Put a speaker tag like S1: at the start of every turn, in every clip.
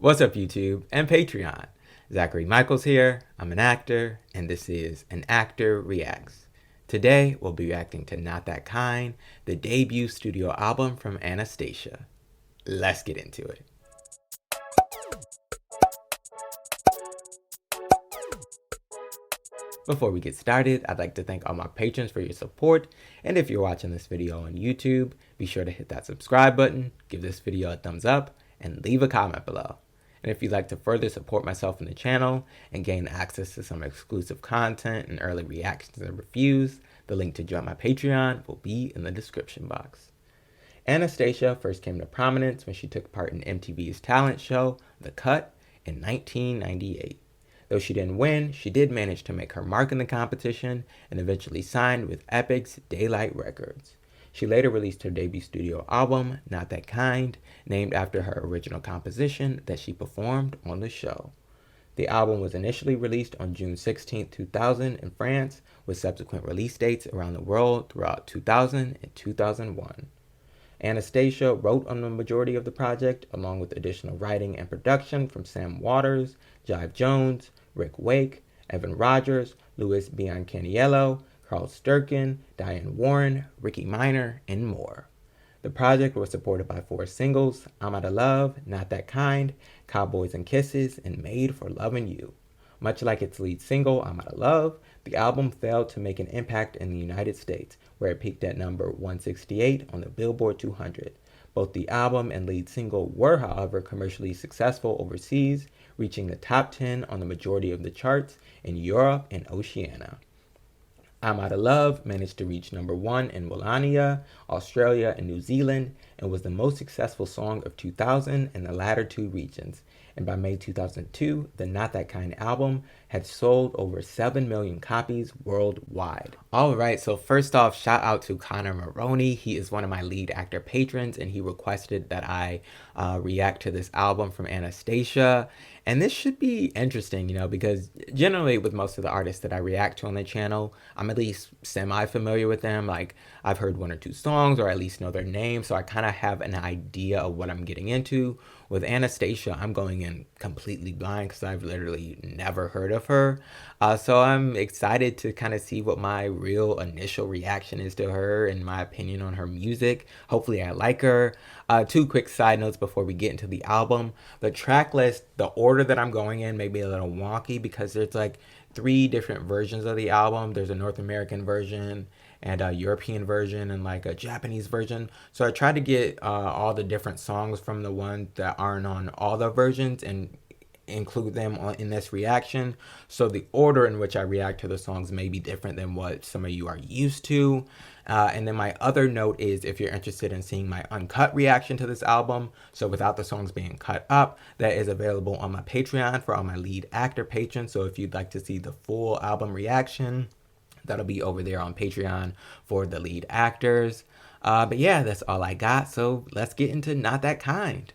S1: What's up, YouTube and Patreon? Zachary Michaels here. I'm an actor, and this is An Actor Reacts. Today, we'll be reacting to Not That Kind, the debut studio album from Anastacia. Let's get into it. Before we get started, I'd like to thank all my patrons for your support, and if you're watching this video on YouTube, be sure to hit that subscribe button, give this video a thumbs up, and leave a comment below. And if you'd like to further support myself in the channel and gain access to some exclusive content and early reactions and reviews, the link to join my Patreon will be in the description box. Anastacia first came to prominence when she took part in MTV's talent show, The Cut, in 1998. Though she didn't win, she did manage to make her mark in the competition and eventually signed with Epic's Daylight Records. She later released her debut studio album, Not That Kind, named after her original composition that she performed on the show. The album was initially released on June 16, 2000 in France, with subsequent release dates around the world throughout 2000 and 2001. Anastacia wrote on the majority of the project, along with additional writing and production from Sam Waters, JIVE Jones, Ric Wake, Evan Rogers, Louis Biancaniello, Carl Sturken, Dianne Warren, Rickey Minor, and more. The project was supported by 4 singles: Outta Love, Not That Kind, Cowboys Kisses and Made, For Lovin You. Much like its lead single, Outta Love, the album failed to make an impact in the United States, where it peaked at number 168 on the Billboard 200. Both the album and lead single were, however, commercially successful overseas, reaching the top 10 on the majority of the charts in Europe and Oceania. Outta Love managed to reach number 1 in Wallonia, Australia, and New Zealand, and was the most successful song of 2000 in the latter 2 regions. And by May 2002, the Not That Kind album had sold over 7 million copies worldwide. Alright, so first off, shout out to Connor Maroney. He is one of my lead actor patrons, and he requested that I react to this album from Anastacia. And this should be interesting, you know, because generally with most of the artists that I react to on the channel, I'm at least semi-familiar with them. Like, I've heard 1 or 2 songs, or at least know their names, so I kind of have an idea of what I'm getting into. With Anastacia, I'm going in completely blind because I've literally never heard of her. So I'm excited to kind of see what my real initial reaction is to her and my opinion on her music. Hopefully I like her. 2 quick side notes before we get into the album. The track list, the order that I'm going in may be a little wonky because there's like 3 different versions of the album. There's a North American version and a European version and like a Japanese version. So I tried to get all the different songs from the ones that aren't on all the versions and include them in this reaction. So the order in which I react to the songs may be different than what some of you are used to. And then my other note is, if you're interested in seeing my uncut reaction to this album, so without the songs being cut up, that is available on my Patreon for all my lead actor patrons. So if you'd like to see the full album reaction, that'll be over there on Patreon for the lead actors. But yeah, that's all I got. So let's get into Not That Kind.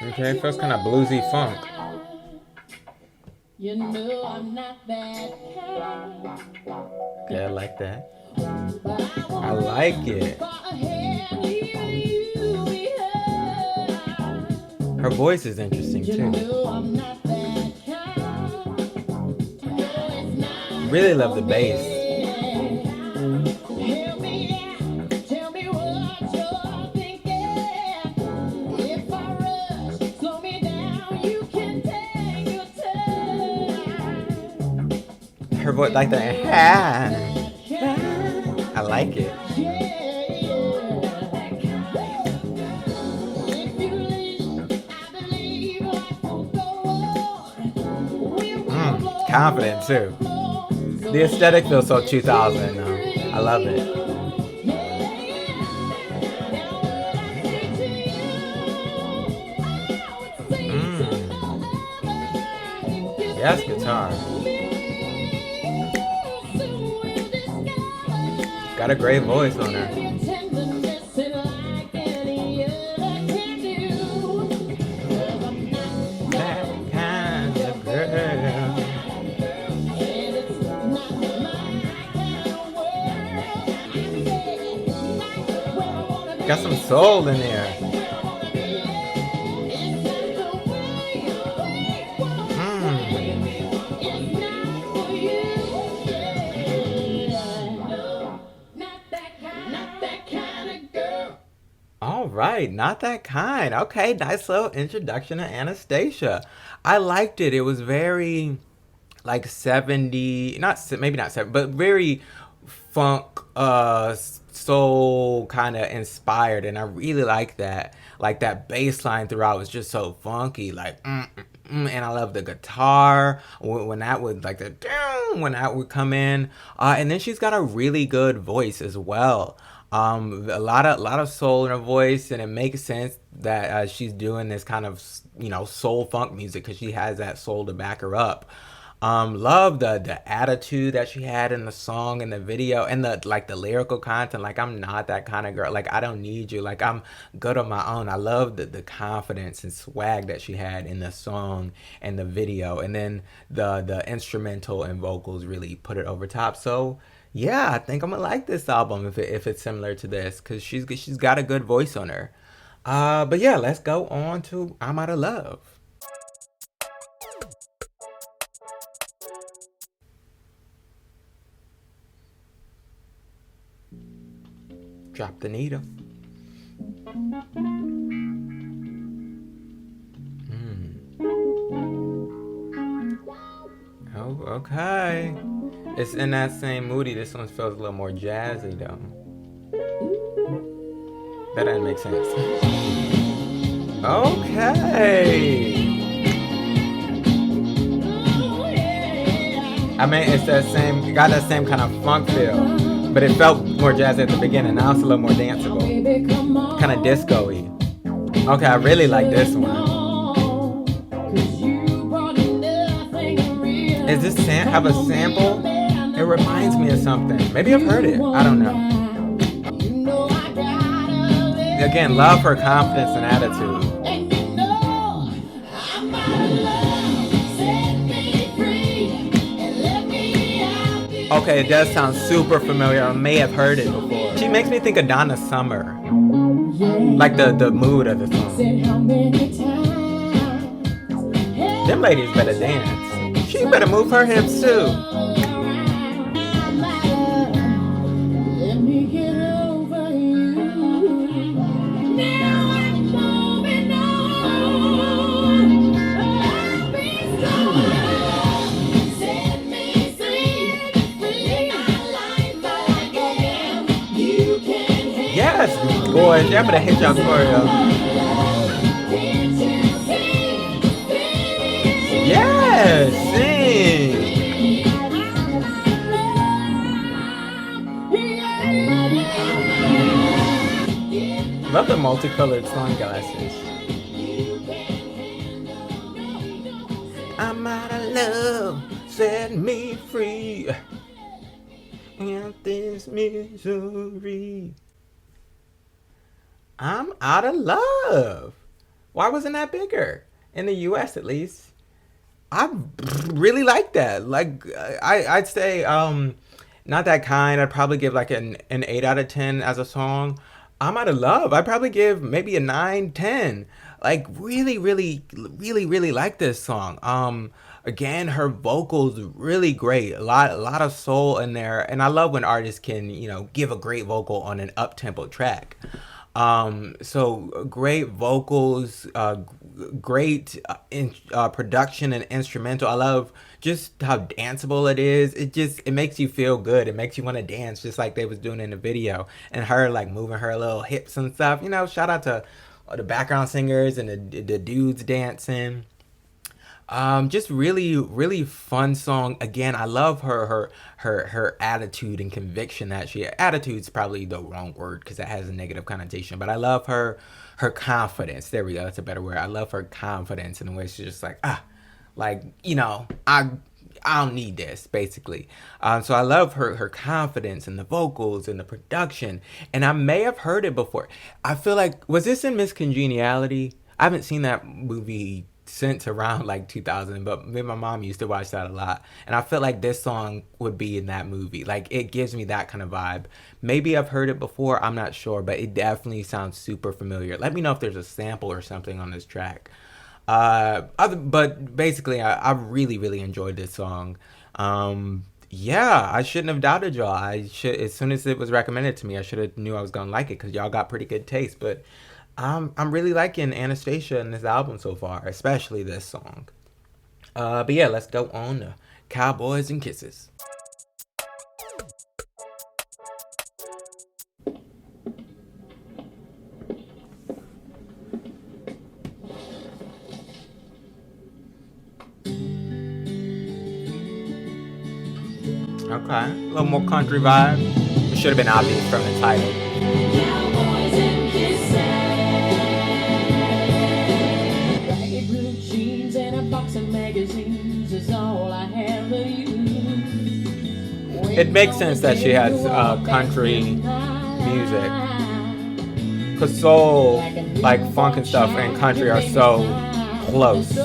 S1: Okay, feels kind of bluesy funk. You know I'm not that kind. Yeah, I like that. I like it. Her voice is interesting too. Really love the bass. Her voice like that. I like it. Confident too. The aesthetic feels so 2000. I love it. Yes, guitar. Got a great voice on her. That kind of girl. Got some soul in there. All right, not that kind. Okay, nice little introduction to Anastacia. I liked it. It was very like 70, not maybe not 7, but very funk soul kind of inspired, and I really like that. Like that bass line throughout was just so funky, like and I love the guitar when that would like the when that would come in, and then she's got a really good voice as well. A lot of soul in her voice, and it makes sense that she's doing this kind of soul funk music because she has that soul to back her up. Love the attitude that she had in the song and the video and the lyrical content. Like, I'm not that kind of girl. Like, I don't need you. Like, I'm good on my own. I love the confidence and swag that she had in the song and the video, and then the instrumental and vocals really put it over top. So yeah, I think I'm gonna like this album if it's similar to this because she's got a good voice on her. But yeah, let's go on to I'm Outta Love. Drop the needle. Oh, okay. It's in that same moody. This one feels a little more jazzy though. That doesn't make sense. Okay. I mean, it's that same, it got that same kind of funk feel, but it felt more jazzy at the beginning. Now it's a little more danceable, kind of disco-y. Okay, I really like this one. Is this have a sample? It reminds me of something. Maybe I've heard it. I don't know. Again, love her confidence and attitude. Okay, it does sound super familiar. I may have heard it before. She makes me think of Donna Summer. Like the mood of the song. Them ladies better dance. She better move her hips too. Yes, boys, y'all better hit y'all choreo. Yes, sing. Love the multicolored sunglasses. I'm out of love, set me free. And this misery. I'm out of love. Why wasn't that bigger? In the US at least. I really like that. Like I'd say not that kind. I'd probably give like an 8 out of 10 as a song. I'm Out of Love. I'd probably give maybe a 9, 10. Like really, really, really, really like this song. Again, her vocals really great. A lot of soul in there. And I love when artists can, give a great vocal on an up-tempo track. So great vocals, great production and instrumental. I love just how danceable it is. It makes you feel good. It makes you want to dance just like they was doing in the video. And her like moving her little hips and stuff. Shout out to the background singers and the dudes dancing. Just really, really fun song. Again, I love her attitude and conviction that attitude's probably the wrong word because it has a negative connotation, but I love her confidence. There we go. That's a better word. I love her confidence in the way she's just like, I don't need this, basically. So I love her confidence and the vocals and the production. And I may have heard it before. I feel like, was this in Miss Congeniality? I haven't seen that movie since around like 2000, but me and my mom used to watch that a lot. And I feel like this song would be in that movie. Like, it gives me that kind of vibe. Maybe I've heard it before, I'm not sure, but it definitely sounds super familiar. Let me know if there's a sample or something on this track. But basically, I really, really enjoyed this song. Yeah, I shouldn't have doubted y'all. I should, as soon as it was recommended to me, I should have knew I was gonna like it because y'all got pretty good taste. But I'm really liking Anastacia in this album so far, especially this song. But yeah, let's go on to Cowboys and Kisses. Okay, a little more country vibe. It should have been obvious from the title.
S2: Cowboys and kisses. Ragged blue jeans and a box of magazines is all I have of you.
S1: It makes sense that she has country music, cause soul, like funk and stuff, and country are so close.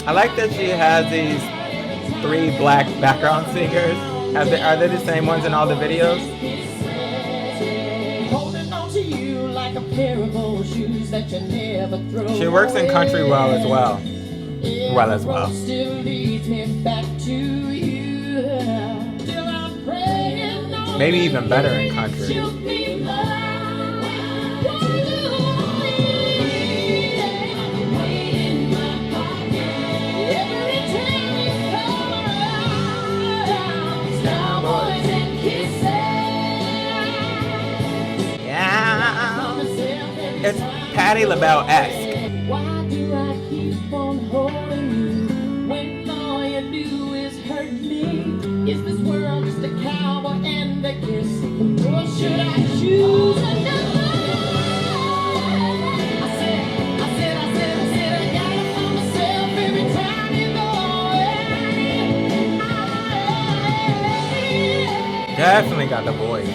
S1: I like that she has these 3 black background singers. Are they the same ones in all the videos? She works in country well as well. Maybe even better in country. It's Patti LaBelle-esque.
S2: Why do I keep on holding you when all you do is hurt me? Is this world just a cowboy and a kiss? Or should I choose another? I said, I gotta find myself every time you go away.
S1: Definitely got the voice.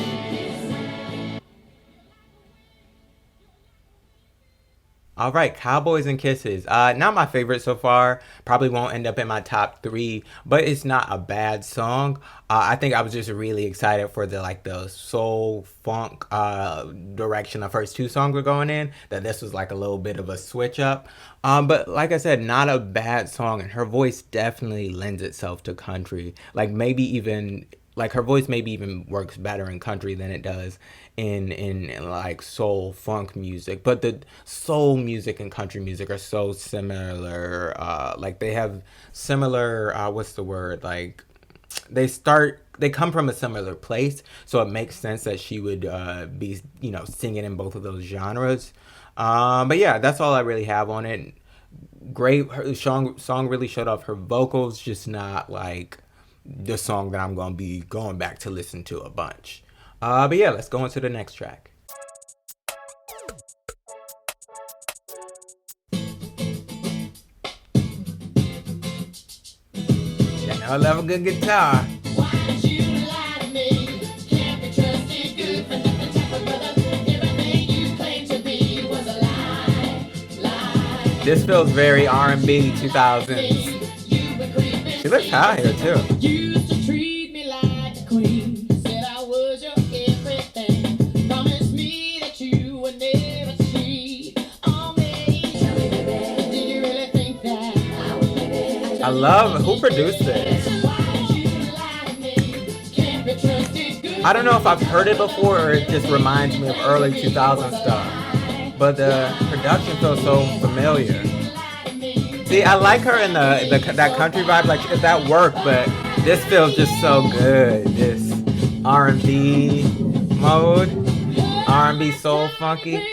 S1: All right, Cowboys and Kisses. Not my favorite so far. Probably won't end up in my top 3, but it's not a bad song. I think I was just really excited for the soul funk direction the first 2 songs were going in. That this was like a little bit of a switch up. But like I said, not a bad song, and her voice definitely lends itself to country. Like maybe even. Like her voice maybe even works better in country than it does in like soul funk music. But the soul music and country music are so similar. Like they have similar what's the word? Like they come from a similar place, so it makes sense that she would be singing in both of those genres. But yeah, that's all I really have on it. Great, her song really showed off her vocals, just not like the song that I'm going to be going back to listen to a bunch. But yeah, let's go into the next track. Yeah, I love a good guitar.
S2: Why did you lie to me? Can't be trusted, good for nothing type of brother. Everything you claim to be was a lie.
S1: This feels very R&B 2000s. She looks hot here too.
S2: Used to treat me like a queen. Said I was your everything. Promised me that you would never cheat on me. Did you really think that
S1: I love who produced this. I don't know if I've heard it before or it just reminds me of early 2000 stuff. But the production feels so familiar. See, I like her in that country vibe, like that worked, but this feels just so good. This R&B mode, R&B soul funky.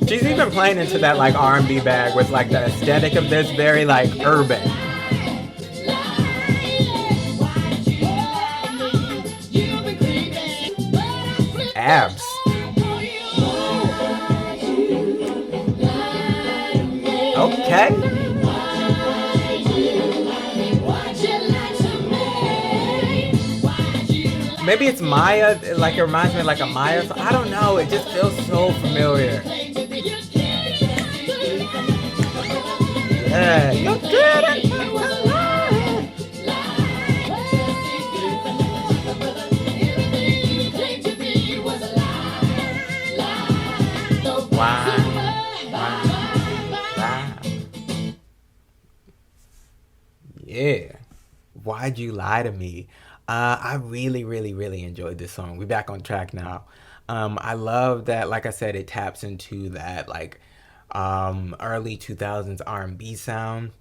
S1: She's even playing into that like R&B bag with like the aesthetic of this, very like urban. Abs. Okay. Maybe it's Maya, like it reminds me of like a Maya song. I don't know, it just feels so familiar. Yeah, you did it. Wow. Yeah. Why'd You Lie to Me? I really, really, really enjoyed this song. We're back on track now. I love that, like I said, it taps into that like early 2000s R&B sound.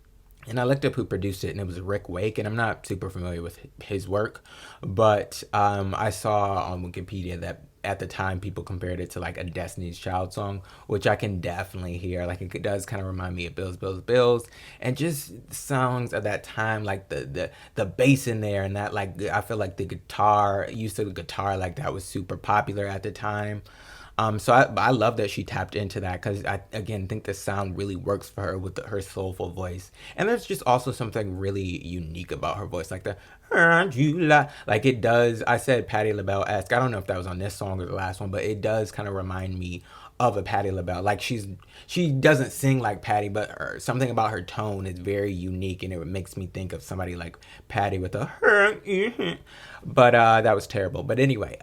S1: And I looked up who produced it, and it was Ric Wake, and I'm not super familiar with his work, but I saw on Wikipedia that at the time people compared it to like a Destiny's Child song, which I can definitely hear. Like it does kind of remind me of Bills, Bills, Bills, and just songs of that time, like the bass in there, and that like I feel like the guitar, use of the guitar like that was super popular at the time. So I love that she tapped into that because I, again, think the sound really works for her with her soulful voice. And there's just also something really unique about her voice, like the like it does. I said Patti LaBelle-esque. I don't know if that was on this song or the last one, but it does kind of remind me of a Patti LaBelle. Like she doesn't sing like Patti, but something about her tone is very unique, and it makes me think of somebody like Patti with a but that was terrible. But anyway,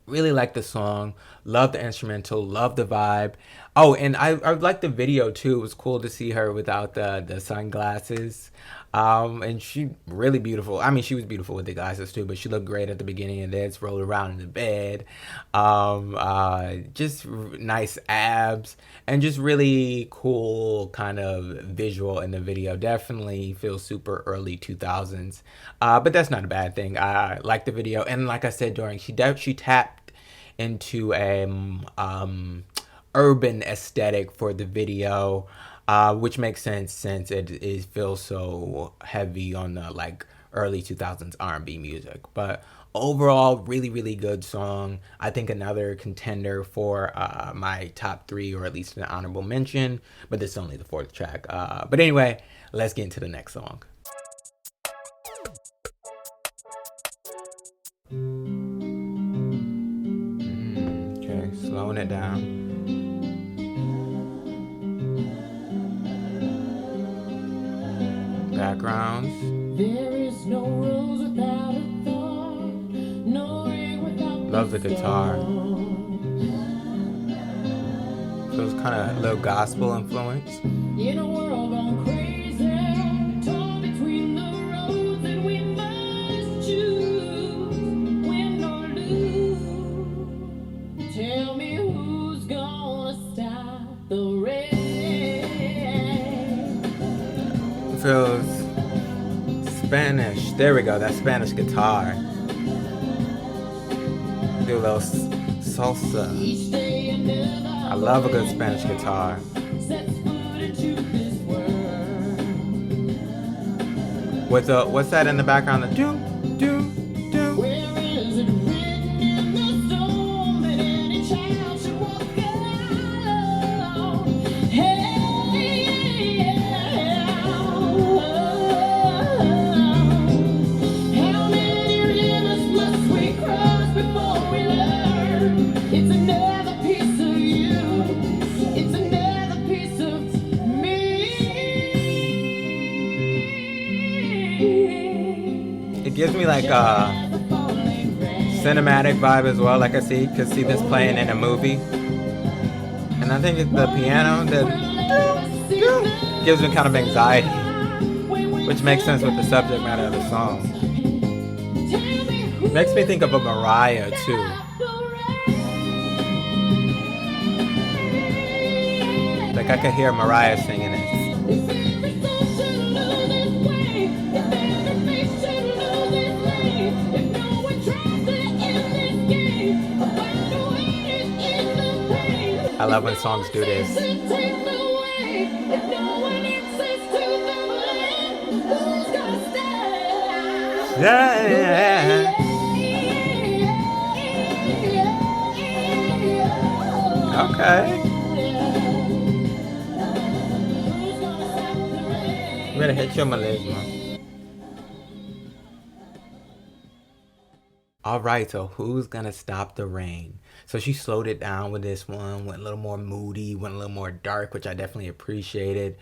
S1: really like the song, love the instrumental, love the vibe. Oh, and I like the video too. It was cool to see her without the sunglasses. And she really beautiful. I mean, she was beautiful with the glasses too, but she looked great at the beginning of this, rolled around in the bed. Just nice abs and just really cool kind of visual in the video. Definitely feels super early 2000s. But that's not a bad thing. I like the video, and like I said, during she tapped into a urban aesthetic for the video, which makes sense since it feels so heavy on the like early 2000s R&B music. But overall, really, really good song. I think another contender for my top 3, or at least an honorable mention, but this is only the 4th track. But anyway, let's get into the next song. Okay, slowing it down. Backgrounds.
S2: There is no rose without a thorn, no ring without
S1: love the guitar. Feels kind of a little gospel influence.
S2: In a world gone crazy, torn between the roads, and we must choose win or lose. Tell me who's gonna stop the rain.
S1: Feels Spanish. There we go. That Spanish guitar. Do a little salsa.
S2: Each day another
S1: I love a good Spanish guitar.
S2: sets foot into this world.
S1: With the what's that in the background? The do do do.
S2: Where is it written in the storm that any child should walk alone? Hey, how many rivers must we cross before we learn? It's another piece of you. It's another piece of me.
S1: It gives me like a cinematic vibe as well. Like I could see this playing in a movie. And I think it's the piano that gives me kind of anxiety, which makes sense with the subject matter of the song. Makes me think of a Mariah too. Like I could hear Mariah singing it. I love when songs do this. Yeah. Okay. You better hit your melisma. All right, so who's gonna stop the rain? So she slowed it down with this one, went a little more moody, went a little more dark, which I definitely appreciated.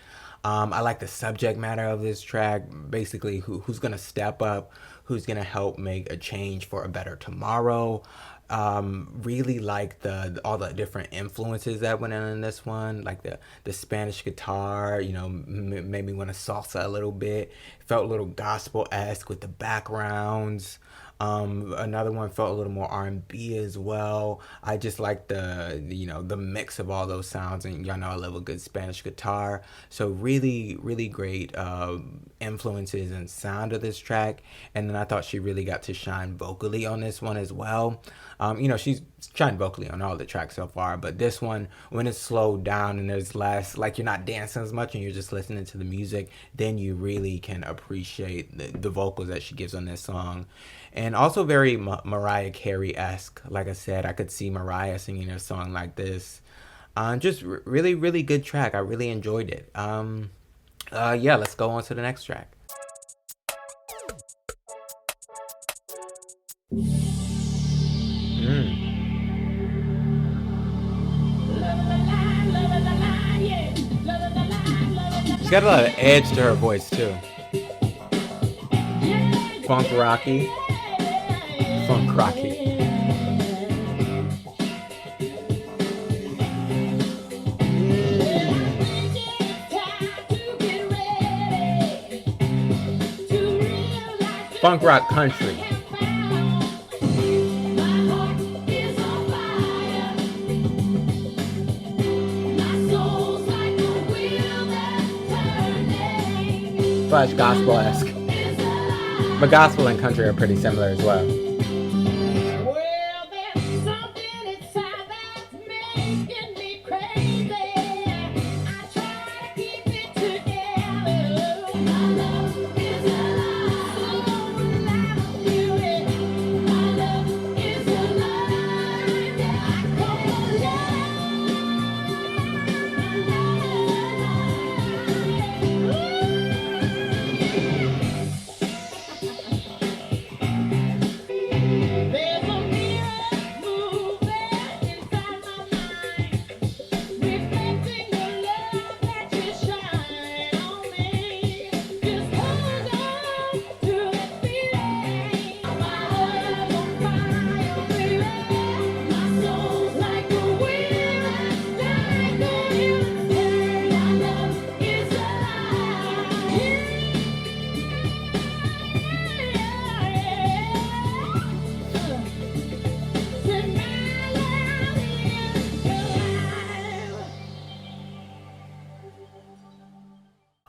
S1: I like the subject matter of this track. Basically, who's gonna step up, who's gonna help make a change for a better tomorrow. Really like the all the different influences that went in this one, like the Spanish guitar. You know, made me want to salsa a little bit. Felt a little gospel esque with the backgrounds. Another one felt a little more R&B as well. I just like the mix of all those sounds, and y'all know I love a good Spanish guitar. So really great influences and sound of this track. And then I thought she really got to shine vocally on this one as well. She's shined vocally on all the tracks so far, but this one, when it's slowed down and there's less, like you're not dancing as much and you're just listening to the music, then you really can appreciate the vocals that she gives on this song. And also very Mariah Carey-esque. Like I said, I could see Mariah singing a song like this. Just really good track. I really enjoyed it. Yeah, let's go on to the next track. She's got a lot of edge to her voice too. Funk rocky. Funk rocky. Funk rock country. Slash gospel-esque. But gospel and country are pretty similar as well.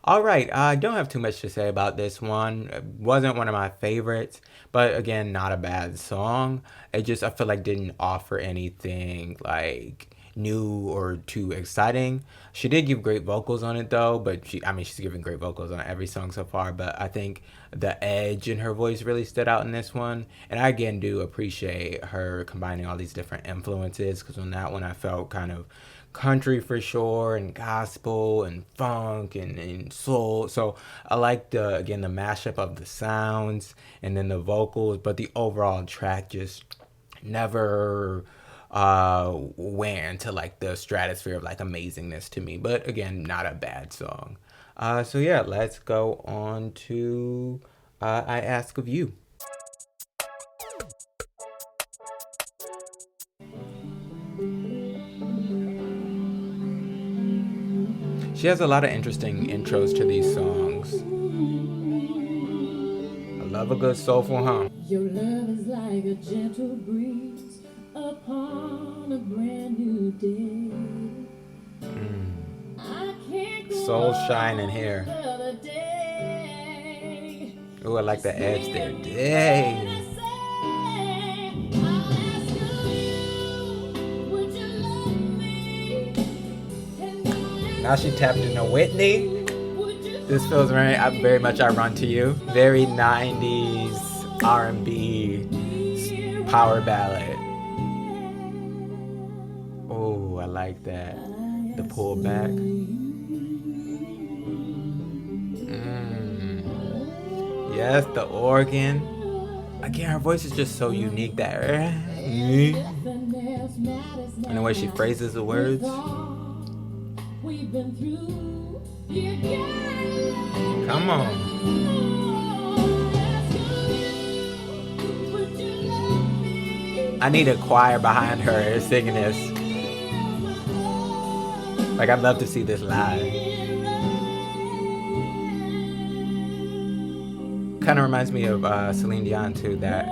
S1: All right, I don't have too much to say about this one. It wasn't one of my favorites, but again, not a bad song. It just, I feel like didn't offer anything like new or too exciting. She did give great vocals on it though, but she's giving great vocals on every song so far, but I think the edge in her voice really stood out in this one. And I again do appreciate her combining all these different influences, because on that one I felt kind of country for sure, and gospel and funk and soul. So I like the mashup of the sounds and then the vocals, but the overall track just never went into like the stratosphere of like amazingness to me. But again, not a bad song. So yeah, let's go on to I Ask of You. She has a lot of interesting intros to these songs. I love a good soulful hum.
S2: Your love is like a gentle breeze upon a brand new day. I can't go
S1: Soul shining here. Ooh, I like the edge there. Dang. Now she tapped into Whitney. This feels very much I Run to You. Very 90s R&B power ballad. Oh, I like that. The pull back. Yes, the organ. Again, her voice is just so unique that and the way she phrases the words. Come on. I need a choir behind her singing this. Like, I'd love to see this live. Kind of reminds me of Celine Dion too. That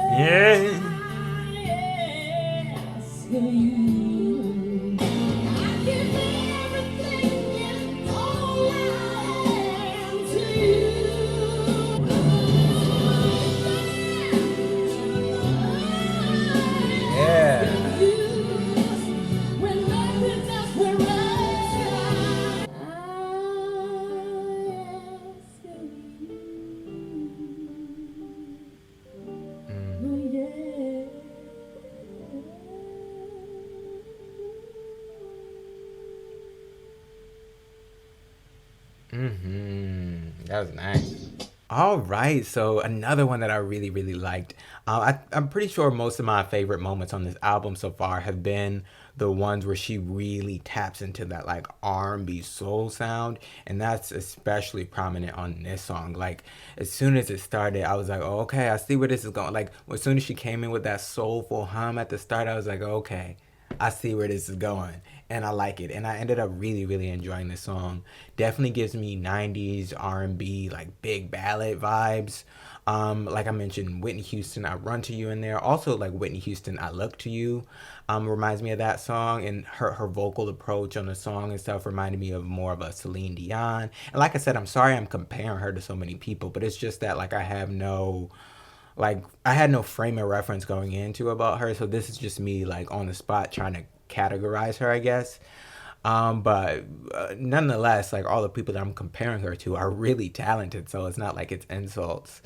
S1: that was nice. All right, so another one that I really, really liked. I'm pretty sure most of my favorite moments on this album so far have been the ones where she really taps into that like R&B soul sound, and that's especially prominent on this song. Like as soon as it started, I was like, oh, okay, I see where this is going. Like as soon as she came in with that soulful hum at the start, I was like, okay, I see where this is going, and I like it. And I ended up really, really enjoying this song. Definitely gives me 90s R&B, like big ballad vibes. Like I mentioned, Whitney Houston, I Run to You in there. Also, like Whitney Houston, I Look to You, reminds me of that song. And her vocal approach on the song and stuff reminded me of more of a Celine Dion. And like I said, I'm sorry I'm comparing her to so many people, but it's just that like I had no frame of reference going into about her, so this is just me like on the spot trying to categorize her, I guess. But nonetheless, like all the people that I'm comparing her to are really talented, so it's not like it's insults.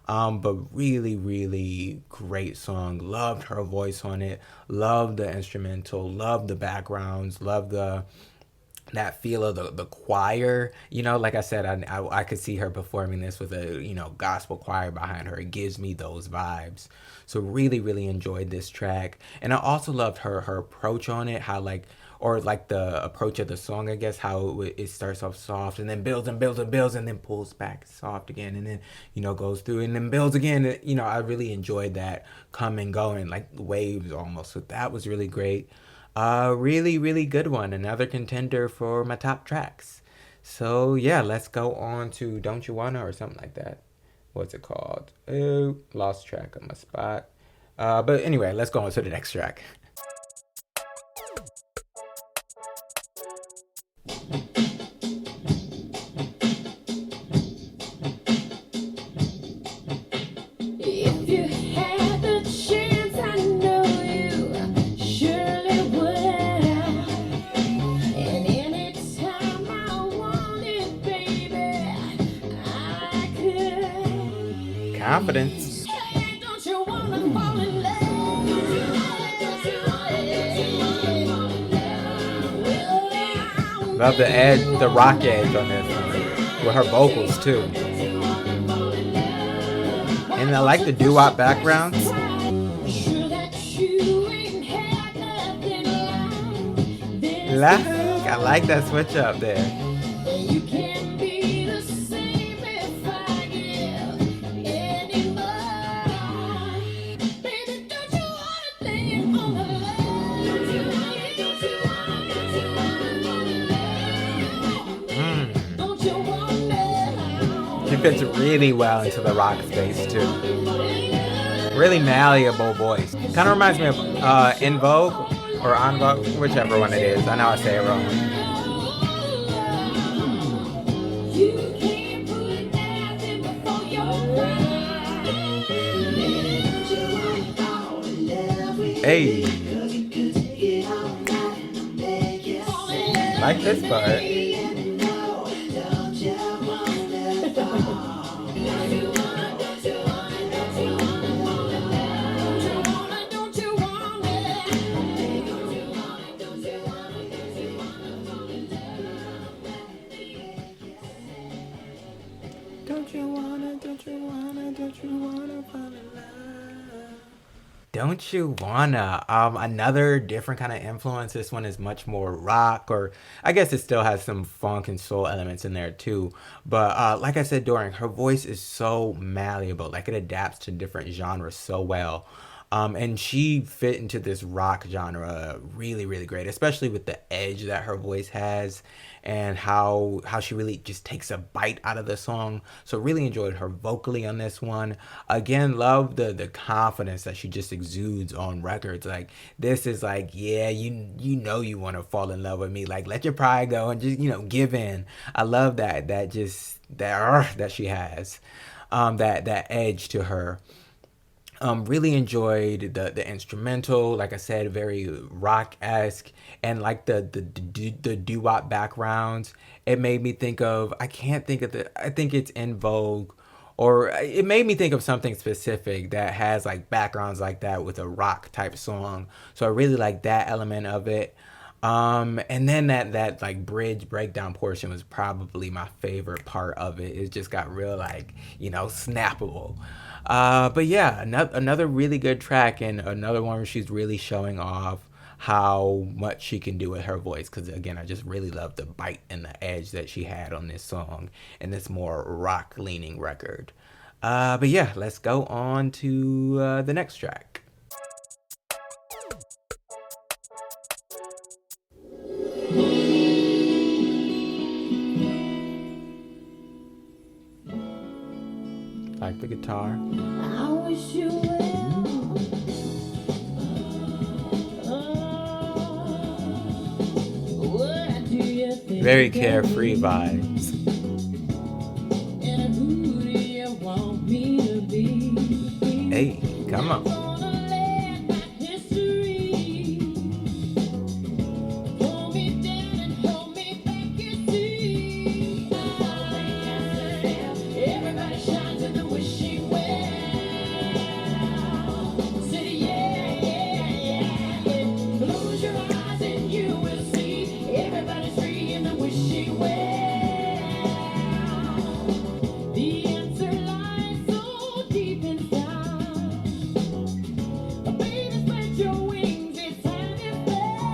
S1: But really, really great song. Loved her voice on it. Loved the instrumental. Loved the backgrounds. Loved that feel of the choir. You know, like I said, I could see her performing this with a, gospel choir behind her. It gives me those vibes. So really, really enjoyed this track. And I also loved her approach on it, how like the approach of the song, I guess, how it starts off soft and then builds and builds and builds and then pulls back soft again and then, goes through and then builds again. I really enjoyed that come and going, like waves almost. So that was really great. Really, really good one. Another contender for my top tracks. So yeah, let's go on to Don't You Wanna or something like that. What's it called? Oh, lost track of my spot. But anyway, let's go on to the next track.
S2: If you had the chance, I know you surely would. And anytime I wanted, baby, I could.
S1: Confidence.
S2: Hey, don't you wanna fall in love?
S1: Love the edge, the rock edge on this one, with her vocals too. And I like the doo-wop background. I like that switch up there. She fits really well into the rock space too. Really malleable voice. Kind of reminds me of In Vogue or On Vogue, whichever one it is. I know I say it wrong. Hey. Like this part. Don't you wanna fall in love? Don't You Wanna? Another different kind of influence. This one is much more rock, or I guess it still has some funk and soul elements in there too. But like I said during, her voice is so malleable. Like it adapts to different genres so well. And she fit into this rock genre really, really great, especially with the edge that her voice has and how she really just takes a bite out of the song. So really enjoyed her vocally on this one. Again, love the confidence that she just exudes on records. Like this is like, yeah, you know you want to fall in love with me. Like let your pride go and just give in. I love that she has, that edge to her. Really enjoyed the instrumental, like I said, very rock-esque, and like the doo-wop backgrounds. It made me think of, I can't think of I think it's In Vogue, or it made me think of something specific that has like backgrounds like that with a rock type song. So I really like that element of it. And then that like bridge breakdown portion was probably my favorite part of it. It just got real like, snappable. But yeah, another really good track, and another one where she's really showing off how much she can do with her voice. Because again, I just really love the bite and the edge that she had on this song and this more rock leaning record. But yeah, let's go on to the next track. Like the guitar.
S2: I wish you well. What do you think?
S1: Very carefree vibes.
S2: And who do you want me to be?
S1: Hey, come on.
S2: Gonna let my history pull me down and hold me back, you see. Everybody shines in the wishing well. Say yeah, yeah, yeah. Close your eyes and you will see. Everybody's free in the wishing well. The answer lies so deep inside. Baby, spread your wings, it's time to fly.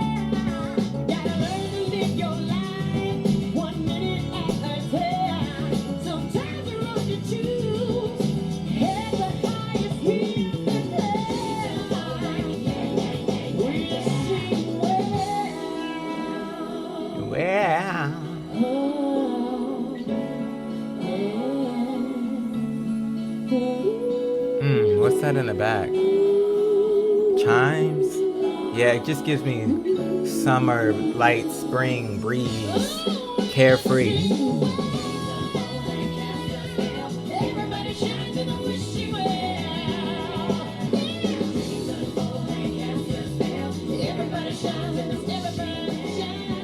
S2: Gotta learn to live your life 1 minute at a time. Sometimes the road you choose has the highest hill to climb. Wishing well.
S1: Well. What's that in the back? Chimes? Yeah, it just gives me summer, light, spring, breeze, carefree.
S2: Everybody shines in the wishing well. Everybody shines in the everybody shines.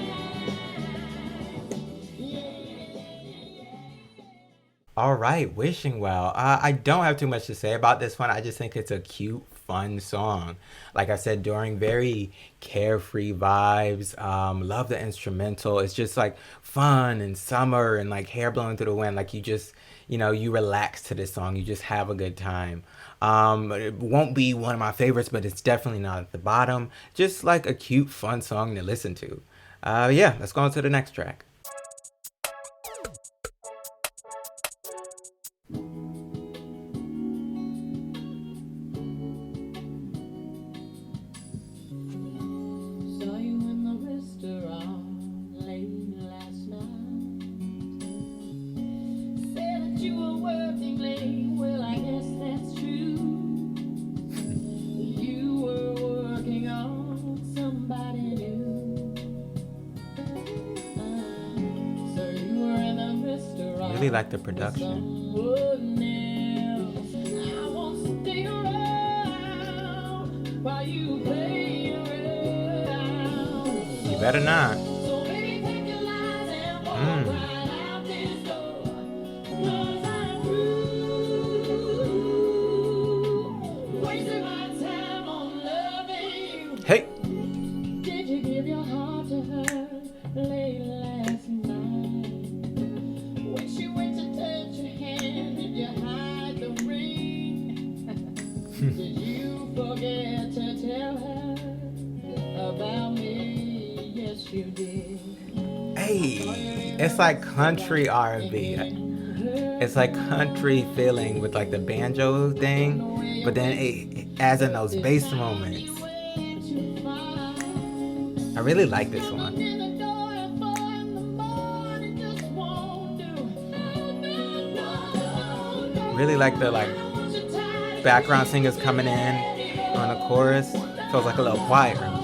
S1: All right, Wishing Well. I don't have too much to say about this one. I just think it's a cute, fun song. Like I said, during very carefree vibes. Love the instrumental. It's just like fun and summer and like hair blowing through the wind. Like you just, you relax to this song. You just have a good time. It won't be one of my favorites, but it's definitely not at the bottom. Just like a cute, fun song to listen to. Yeah, let's go on to the next track.
S2: Saw you in the restaurant late last night. Said that you were working late. Well, I guess that's true. You were working on somebody new. So you were in the restaurant.
S1: Really like the production.
S2: Someone else. I won't stay around while you play around.
S1: You better not.
S2: So baby, pack your lies and walk right out this door. 'Cause I'm through wasting my time on loving you.
S1: Hey.
S2: Did you give your heart to her late last night? When she went to touch your hand, did you hide the ring? Did you forget
S1: Hey, it's like country R&B. It's like country feeling with like the banjo thing, but then it adds in those bass moments. I really like this one. Really like the background singers coming in on the chorus. Feels like a little choir.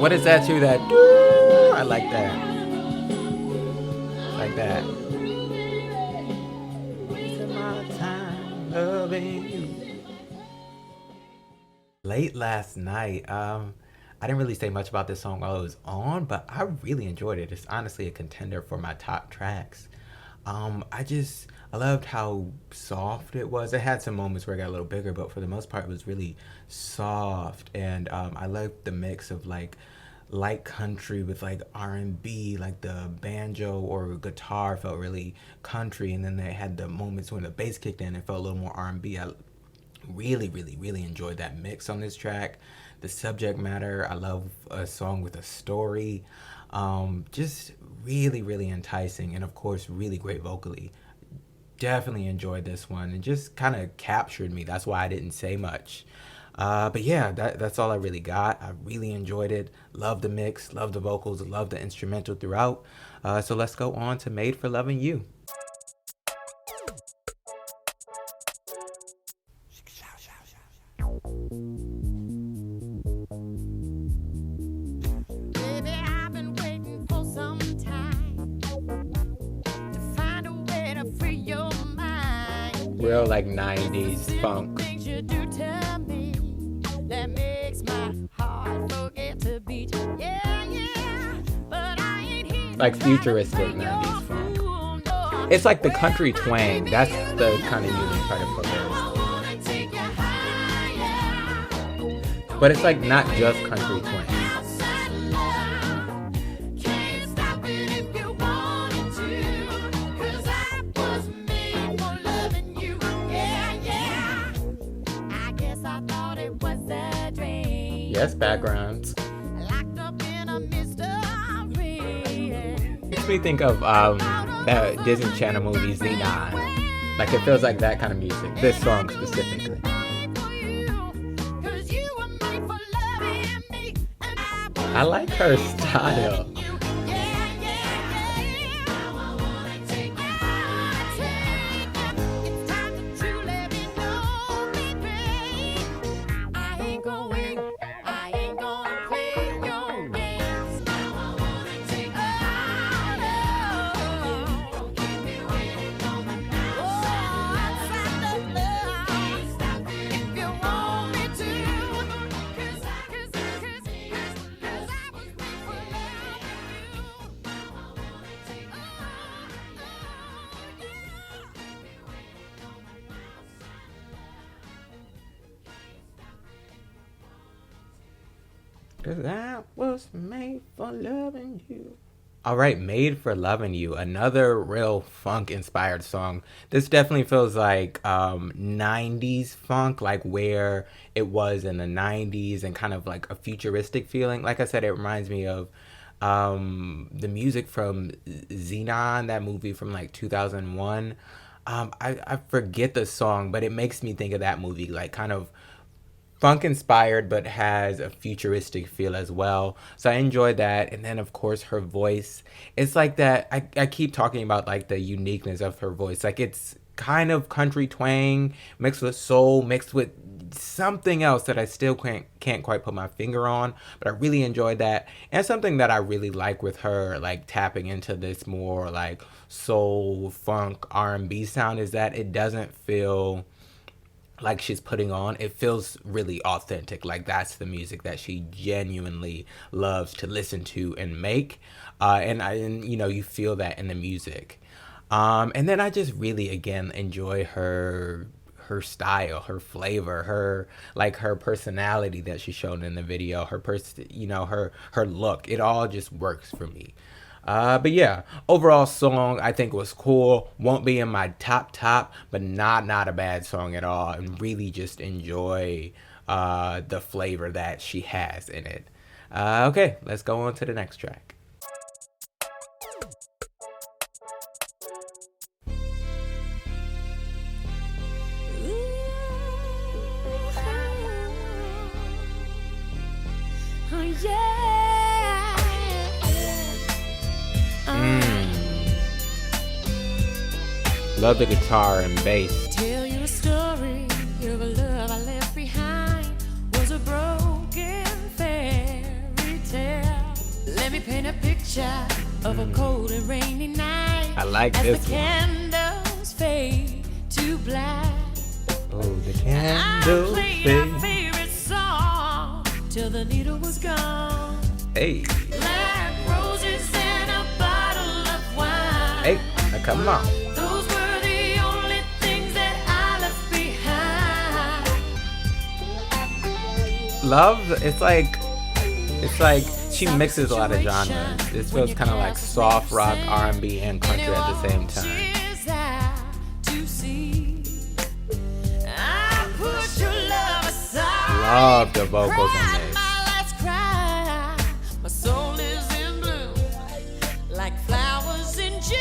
S1: What is that to that? I like that. Like that. My time loving you. Late last night, I didn't really say much about this song while it was on, but I really enjoyed it. It's honestly a contender for my top tracks. I loved how soft it was. It had some moments where it got a little bigger, but for the most part, it was really soft. And I liked the mix of like light country with like R&B, like the banjo or guitar felt really country, and then they had the moments when the bass kicked in and felt a little more R&B. I really enjoyed that mix on this track. The subject matter, I love a song with a story. Just really enticing, and of course really great vocally. Definitely enjoyed this one and just kind of captured me. That's why I didn't say much. But yeah, that's all I really got. I really enjoyed it. Love the mix, love the vocals, love the instrumental throughout. So let's go on to Made for Loving You. Real like 90s funk. Like futuristic 90s funk. It's like the country twang. That's the kind of unique part of it. But it's like not just country twang. Yes, backgrounds. Makes me think of that Disney Channel movie Xenon. Like it feels like that kind of music. This song specifically. I like her style. Cause I was made for loving you. All right, Made for Loving You, another real funk inspired song. This definitely feels like 90s funk, like where it was in the 90s and kind of like a futuristic feeling. Like I said, it reminds me of the music from Xenon, that movie from like 2001. I forget the song, but it makes me think of that movie, like kind of funk inspired but has a futuristic feel as well. So I enjoyed that. And then of course her voice, it's like that. I keep talking about like the uniqueness of her voice. Like it's kind of country twang mixed with soul, mixed with something else that I still can't quite put my finger on, but I really enjoyed that. And something that I really like with her, like tapping into this more like soul, funk, R&B sound, is that it doesn't feel like she's putting on, it feels really authentic. Like that's the music that she genuinely loves to listen to and make. And you know, you feel that in the music. And then I just really again enjoy her style, her flavor, her personality that she showed in the video, her look. It all just works for me. But yeah, overall song I think was cool. Won't be in my top, but not a bad song at all. And really just enjoy the flavor that she has in it. Okay, let's go on to the next track. Love the guitar and bass.
S2: Tell you a story of a love I left behind was a broken fairy tale. Let me paint a picture of a cold and rainy night.
S1: I like
S2: as
S1: this
S2: the
S1: one.
S2: Candles fade to black.
S1: Oh, the candles
S2: I played
S1: fade.
S2: my favorite song till the needle was gone.
S1: Hey,
S2: Black roses and a bottle of wine.
S1: hey, now come on.
S2: Those were the only things that I left behind.
S1: Love, it's like she mixes a lot of genres. This feels kind of like soft rock, R&B, and country at the same time. Love the vocals on this.
S2: My soul is in bloom, like flowers in June.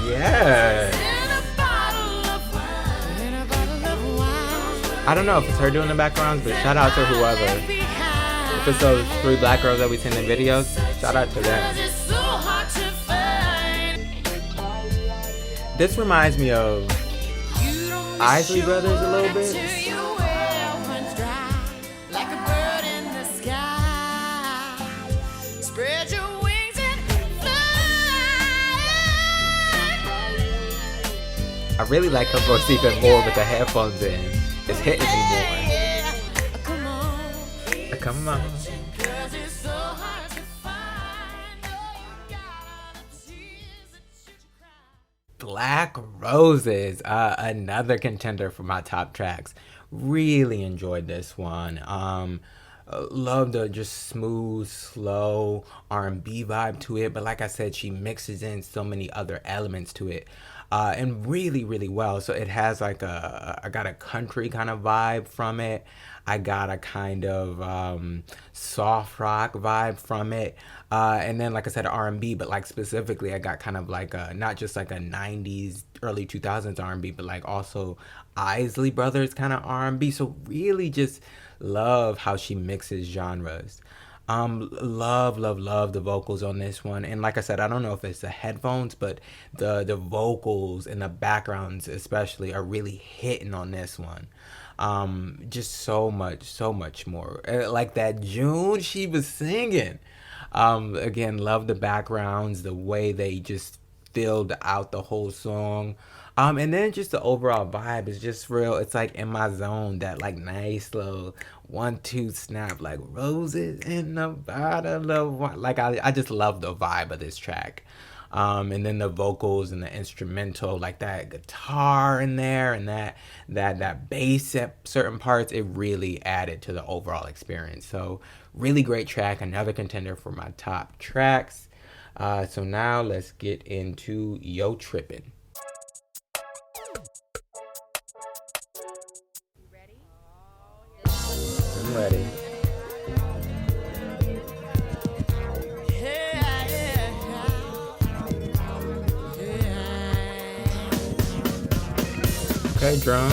S1: Yeah.
S2: In a bottle of wine.
S1: I don't know if it's her doing the backgrounds, but shout out to whoever. If it's those 3 black girls that we seen in videos, shout out to them. This reminds me of Isley Brothers a little bit. I really like her voice even more with the headphones in. It's hitting me more. Come on. Black Roses, another contender for my top tracks. Really enjoyed this one. Love the just smooth, slow R&B vibe to it, but like I said, she mixes in so many other elements to it, and really well. So it has like I got a country kind of vibe from it. I got a kind of soft rock vibe from it, and then like I said, R&B, but like specifically I got kind of like not just like a 90s early 2000s R&B, but like also Isley Brothers kind of R&B. So really just love how she mixes genres. Love the vocals on this one. And like I said, I don't know if it's the headphones, but the vocals and the backgrounds especially are really hitting on this one. Just so much more. Like that June she was singing. Again, love the backgrounds, the way they just filled out the whole song. And then just the overall vibe is just real. It's like in my zone, that like nice little 1-2 snap, like roses in the bottle of wine. Like I just love the vibe of this track. And then the vocals and the instrumental, like that guitar in there and that bass at certain parts, it really added to the overall experience. So really great track, another contender for my top tracks. So now let's get into Yo Trippin'. I'm ready. Okay, drum.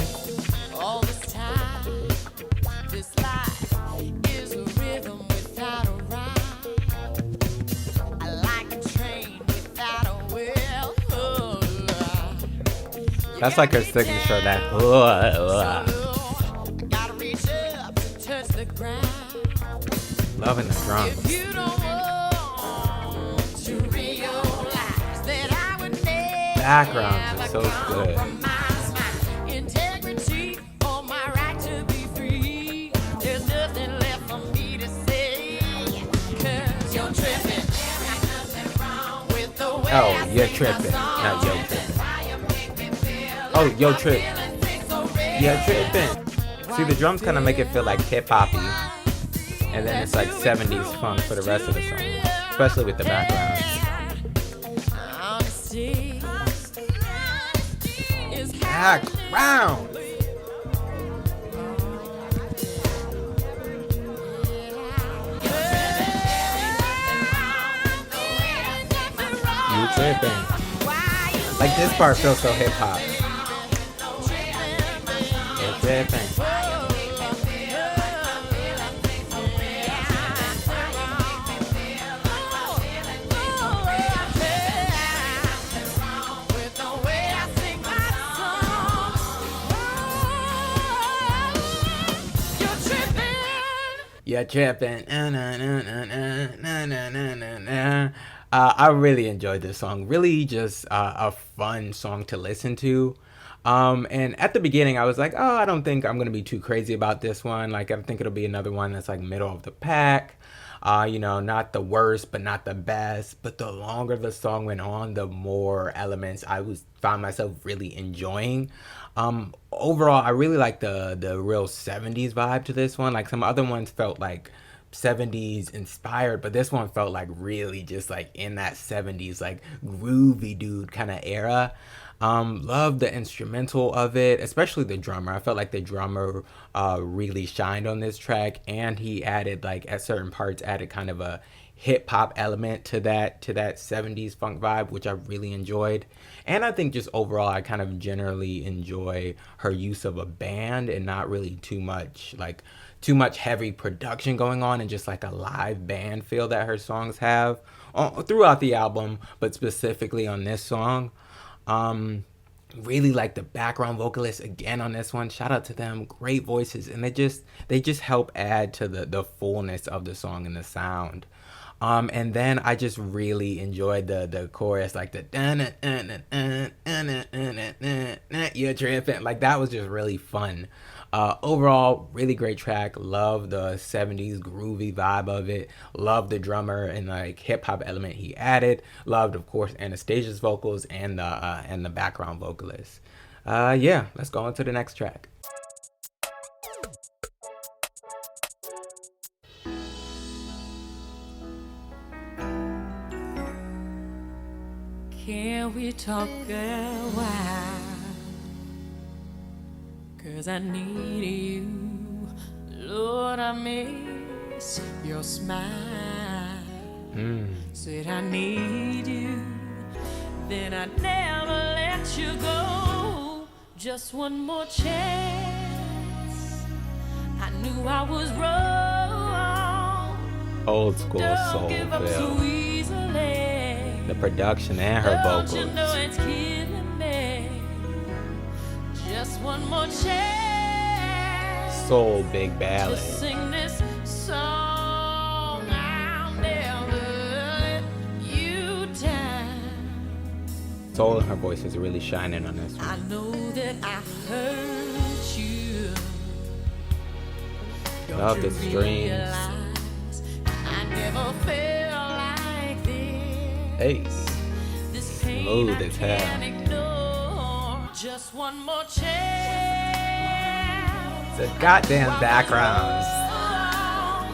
S2: All this time, this life is a rhythm without a rhyme. I like a train without a wheel.
S1: That's like her signature, that.
S2: Gotta reach up to touch the ground.
S1: Loving the drums.
S2: If you don't want to realize that I would never
S1: Backgrounds are so good.
S2: compromise my
S1: Oh, you're tripping. Not yo tripping. Oh, yo trip. You're tripping. See, the drums kind of make it feel like hip-hoppy. And then it's like 70s funk for the rest of the song. Especially with the background. Background! You tripping. Like this part feels so hip hop. You're tripping. You're tripping. I really enjoyed this song. Really just a fun song to listen to. And at the beginning, I was like, oh, I don't think I'm going to be too crazy about this one. Like, I think it'll be another one that's like middle of the pack. You know, not the worst, but not the best. But the longer the song went on, the more elements I found myself really enjoying. Overall, I really like the real 70s vibe to this one. Like some other ones felt like 70s inspired, but this one felt like really just like in that 70s like groovy dude kind of era. Love the instrumental of it, especially the drummer. I felt like the drummer really shined on this track, and he added like at certain parts added kind of a hip hop element to that 70s funk vibe, which I really enjoyed. And I think just overall I kind of generally enjoy her use of a band and not really too much heavy production going on, and just like a live band feel that her songs have throughout the album, but specifically on this song. Really like the background vocalists again on this one. Shout out to them. Great voices, and they just help add to the fullness of the song and the sound. And then I just really enjoyed the chorus, like the you're tripping. Like that was just really fun. Overall, really great track. Love the 70s groovy vibe of it. Love the drummer and like hip hop element he added. Loved, of course, Anastasia's vocals and the background vocalist. Yeah, let's go on to the next track.
S2: Can we talk a while? 'Cause I need you, Lord, I miss your smile. Said I need you, then I'd never let you go. Just one more chance. I knew I was wrong.
S1: Old school soul feel. The production and her vocals.
S2: You know it's killing me. Just one more chance.
S1: Soul big ballad.
S2: Just sing this song. I'll never let you down.
S1: Soul in her voice is really shining on this one.
S2: I know that I hurt you.
S1: Love the strings.
S2: I never felt like this.
S1: Hey,
S2: This
S1: smooth
S2: pain
S1: as
S2: I
S1: hell.
S2: can't ignore. Just one more chance.
S1: The goddamn backgrounds.
S2: I'll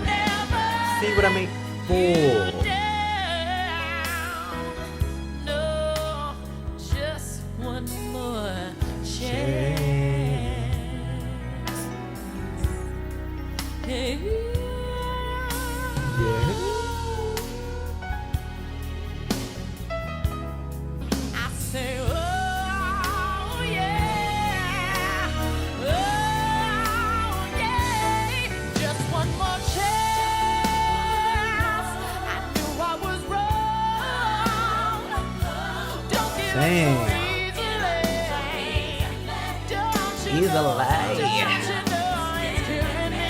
S2: never
S1: See what I mean? Fool.
S2: down. No, just one more chance. Hey.
S1: Yeah.
S2: I say, oh yeah, just one more chance. I knew I was wrong. Don't give up so easily. Don't you know? Don't you know it's killing me?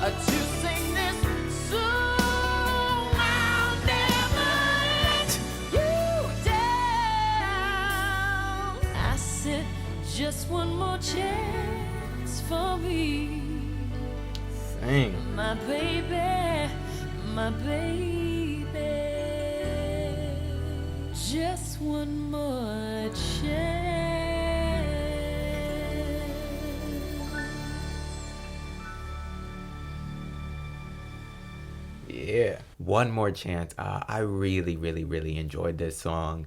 S2: To sing this song, I'll never let you down. I said, just one more chance for me,
S1: Sing.
S2: my baby, my baby. Just one more chance.
S1: Yeah, One More Chance. I really enjoyed this song.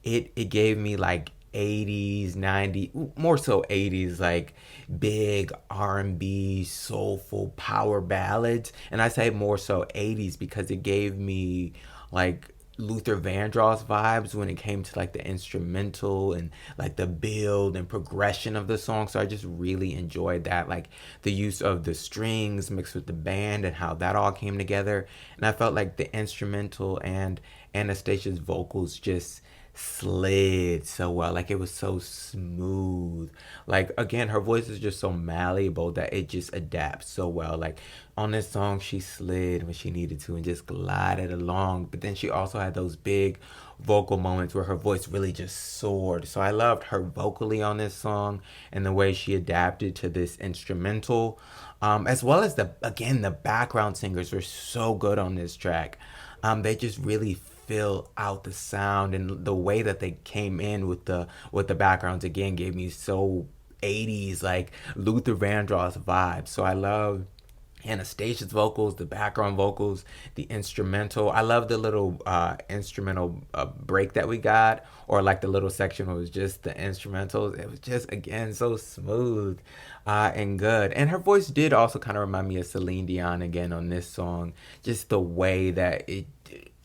S1: It gave me like 80s, 90s, more so 80s, like big R&B, soulful power ballads. And I say more so 80s because it gave me like Luther Vandross vibes when it came to like the instrumental and like the build and progression of the song. So I just really enjoyed that, like the use of the strings mixed with the band and how that all came together. And I felt like the instrumental and Anastasia's vocals just slid so well. Like it was so smooth. Like again, her voice is just so malleable that it just adapts so well. Like on this song, she slid when she needed to and just glided along. But then she also had those big vocal moments where her voice really just soared. So I loved her vocally on this song and the way she adapted to this instrumental. As well as the background singers were so good on this track. They just really fill out the sound, and the way that they came in with the backgrounds again gave me so 80s like Luther Vandross vibes. So I love Anastasia's vocals, the background vocals, the instrumental. I love the little instrumental break that we got, or like the little section where it was just the instrumentals. It was just, again, so smooth and good. And her voice did also kind of remind me of Celine Dion again on this song. Just the way that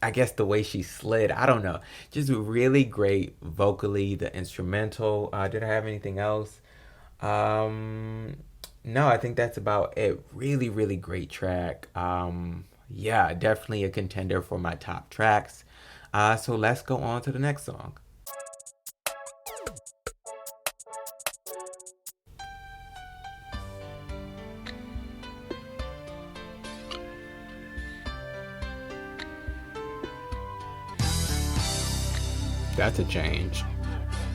S1: I guess the way she slid, I don't know. Just really great vocally, the instrumental. Did I have anything else? No, I think that's about it. Really great track. Yeah, definitely a contender for my top tracks. So let's go on to the next song. That's a change.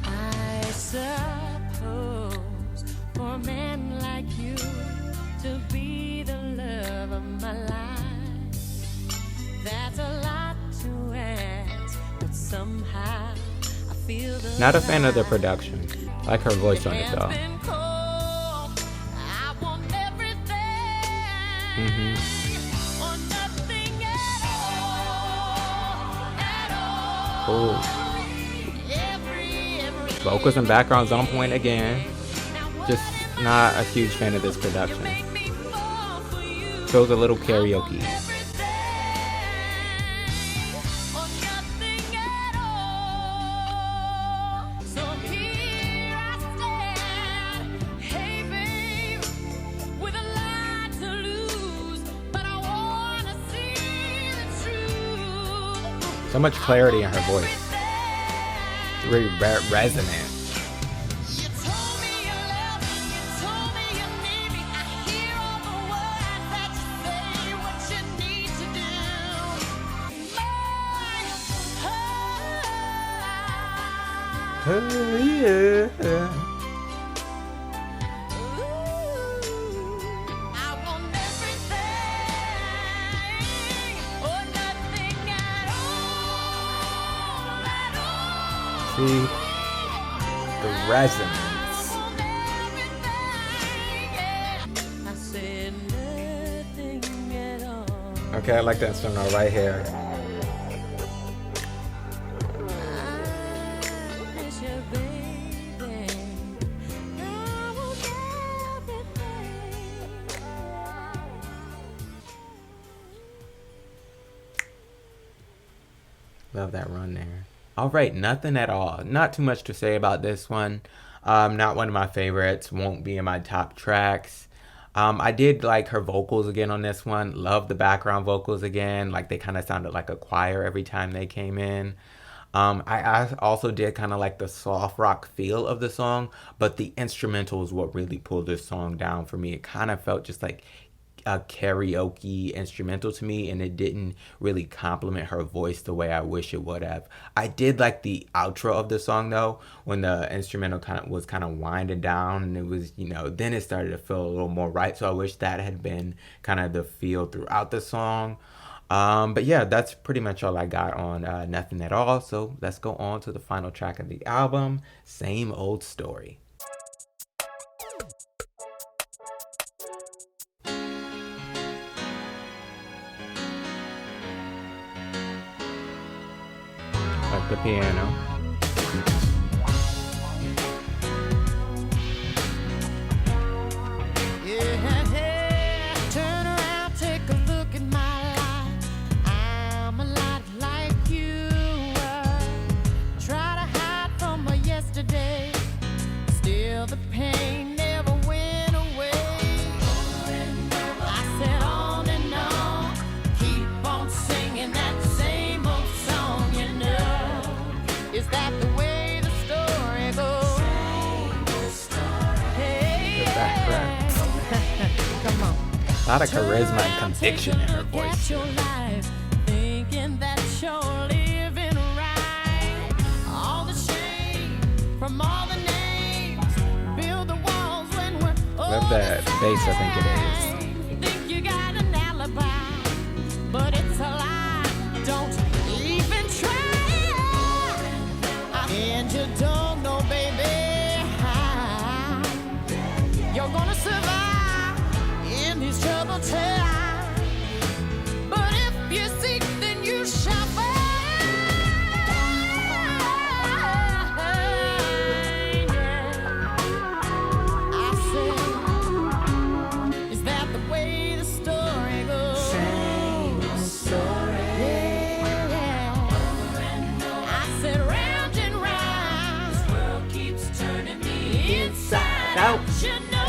S2: I suppose for a man like you to be the love of my life, that's a lot to ask, but somehow I feel the
S1: Not a fan of the production. I like her voice on it though. Cool. Vocals and backgrounds on point again. Just not a huge fan of this production. Feels a little karaoke. So much clarity in her voice. It's really resonant. Yeah. See the resonance. Okay, I like that instrumental right here. Love that run there. All right, Nothin at All. Not too much to say about this one. Not one of my favorites. Won't be in my top tracks. I did like her vocals again on this one. Love the background vocals again. Like they kind of sounded like a choir every time they came in. I also did kind of like the soft rock feel of the song, but the instrumental is what really pulled this song down for me. It kind of felt just like a karaoke instrumental to me, and it didn't really complement her voice the way I wish it would have. I did like the outro of the song though, when the instrumental was kind of winding down, and it was, then it started to feel a little more right. So I wish that had been kind of the feel throughout the song. But yeah, that's pretty much all I got on Nothing at All. So let's go on to the final track of the album, Same Old Story. Like the piano. A lot of charisma and conviction in her voice. Love that bass, I think it is. Think you got an alibi, but it's a lie. Don't even try. And you don't know, baby, you're gonna survive in these troubled times. But if you seek, then you shall find. I said, is that the way the story goes? Same story. Yeah. I said, round and round, this world keeps turning me inside out. You know.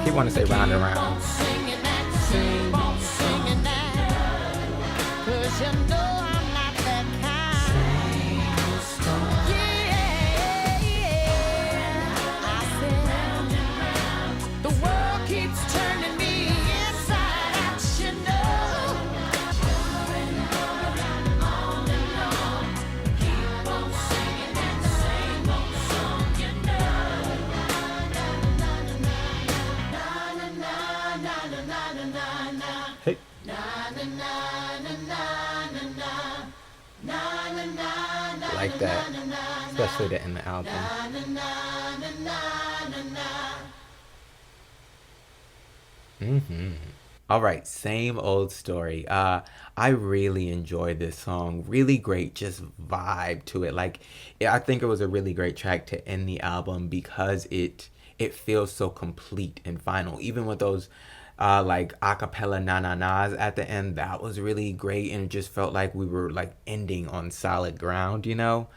S1: I want to say round and round. Hey. Like that, especially to end the album. All right, Same Old Story. I really enjoyed this song. Really great, just vibe to it. Like, I think it was a really great track to end the album because it feels so complete and final. Even with those like acapella na-na-nas at the end, that was really great, and it just felt like we were like ending on solid ground, you know?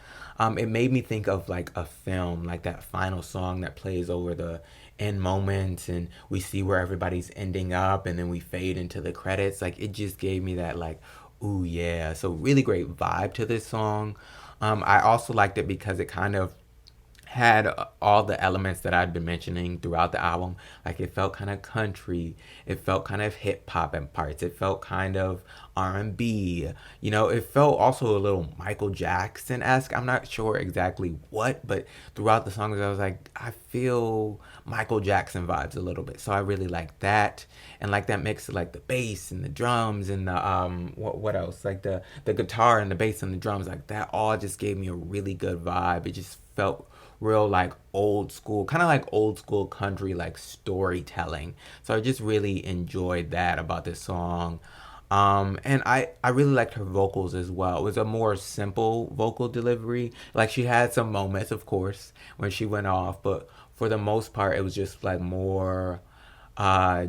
S1: It made me think of like a film, like that final song that plays over the end moments and we see where everybody's ending up and then we fade into the credits. Like, it just gave me that like, ooh yeah. So really great vibe to this song. I also liked it because it kind of had all the elements that I'd been mentioning throughout the album. Like, it felt kind of country, it felt kind of hip hop in parts, it felt kind of R&B, you know, it felt also a little Michael Jackson-esque. I'm not sure exactly what, but throughout the songs I was like, I feel Michael Jackson vibes a little bit. So I really like that, and like that mix of like the bass and the drums and the what else, like the guitar and the bass and the drums, like that all just gave me a really good vibe. It just felt real like old school, kind of like old school country like storytelling. So I just really enjoyed that about this song. And I really liked her vocals as well. It was a more simple vocal delivery. Like, she had some moments, of course, when she went off, but for the most part, it was just like more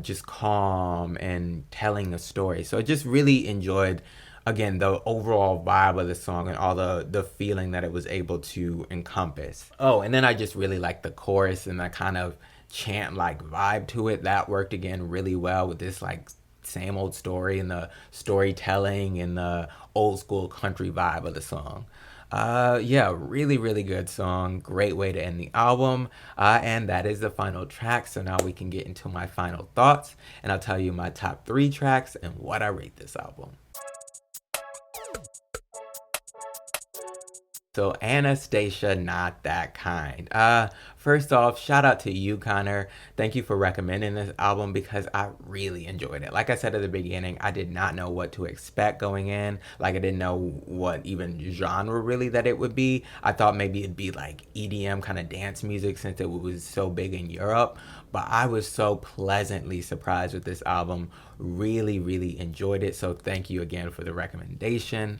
S1: just calm and telling a story. So I just really enjoyed, again, the overall vibe of the song and all the feeling that it was able to encompass. Oh, and then I just really liked the chorus and that kind of chant like vibe to it. That worked again really well with this like same old story and the storytelling and the old school country vibe of the song. Yeah, really, really good song. Great way to end the album. And that is the final track. So now we can get into my final thoughts, and I'll tell you my top 3 tracks and what I rate this album. So Anastacia, Not That Kind. First off, shout out to you, Connor. Thank you for recommending this album because I really enjoyed it. Like I said at the beginning, I did not know what to expect going in. Like I didn't know what even genre really that it would be. I thought maybe it'd be like EDM kind of dance music since it was so big in Europe. But I was so pleasantly surprised with this album. Really, really enjoyed it. So thank you again for the recommendation.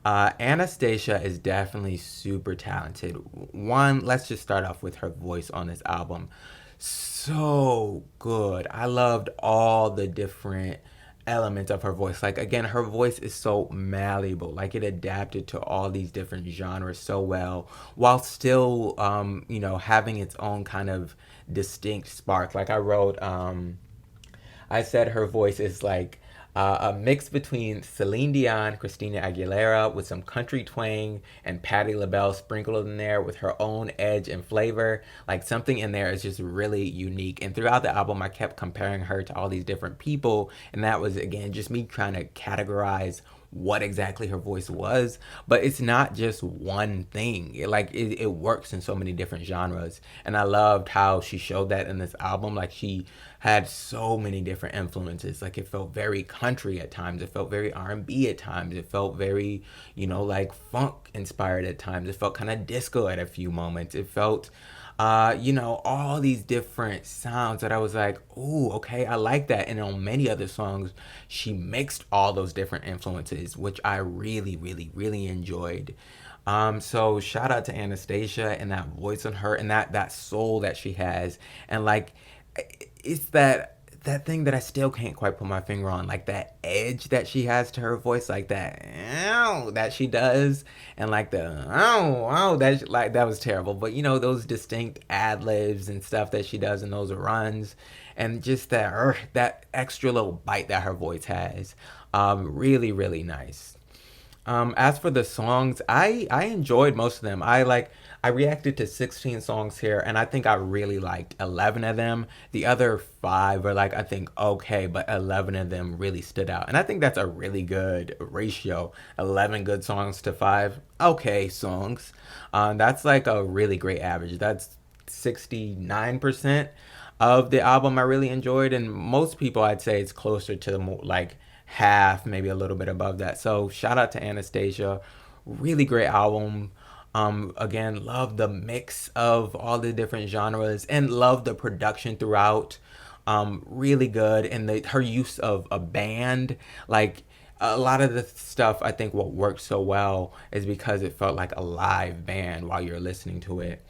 S1: Anastacia is definitely super talented. One, let's just start off with her voice on this album. So good. I loved all the different elements of her voice. Like, again, her voice is so malleable. Like, it adapted to all these different genres so well while still, having its own kind of distinct spark. Like, I said her voice is like a mix between Celine Dion, Christina Aguilera with some country twang, and Patti LaBelle sprinkled in there with her own edge and flavor. Like something in there is just really unique. And throughout the album, I kept comparing her to all these different people. And that was, again, just me trying to categorize what exactly her voice was, but it's not just one thing. It works in so many different genres, and I loved how she showed that in this album. Like, she had so many different influences. Like, it felt very country at times, it felt very R&B at times, it felt very like funk inspired at times, it felt kind of disco at a few moments, it felt all these different sounds that I was like, ooh, okay, I like that. And on many other songs, she mixed all those different influences, which I really, really, really enjoyed. So shout out to Anastacia and that voice on her and that soul that she has. And like, it's that thing that I still can't quite put my finger on, like that edge that she has to her voice, like that ow that she does, and like the ow that was terrible. But those distinct ad libs and stuff that she does in those runs, and just that extra little bite that her voice has, really really nice. As for the songs, I enjoyed most of them. I reacted to 16 songs here, and I think I really liked 11 of them. The other 5 are like, I think, okay, but 11 of them really stood out. And I think that's a really good ratio. 11 good songs to 5 okay songs. That's like a really great average. That's 69% of the album I really enjoyed, and most people I'd say it's closer to the more like half, maybe a little bit above that. So shout out to Anastacia. Really great album. Again, love the mix of all the different genres and love the production throughout. Really good. And her use of a band, like a lot of the stuff, I think what worked so well is because it felt like a live band while you're listening to it.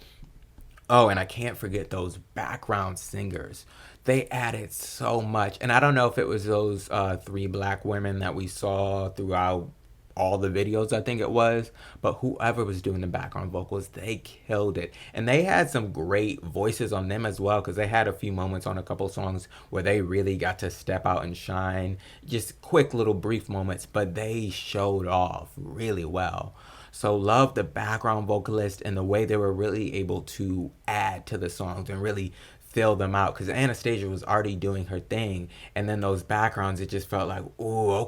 S1: Oh, and I can't forget those background singers. They added so much. And I don't know if it was those 3 black women that we saw throughout all the videos, I think it was. But whoever was doing the background vocals, they killed it. And they had some great voices on them as well, because they had a few moments on a couple songs where they really got to step out and shine. Just quick little brief moments, but they showed off really well. So love the background vocalist and the way they were really able to add to the songs and really fill them out, because Anastacia was already doing her thing, and then those backgrounds, it just felt like, oh,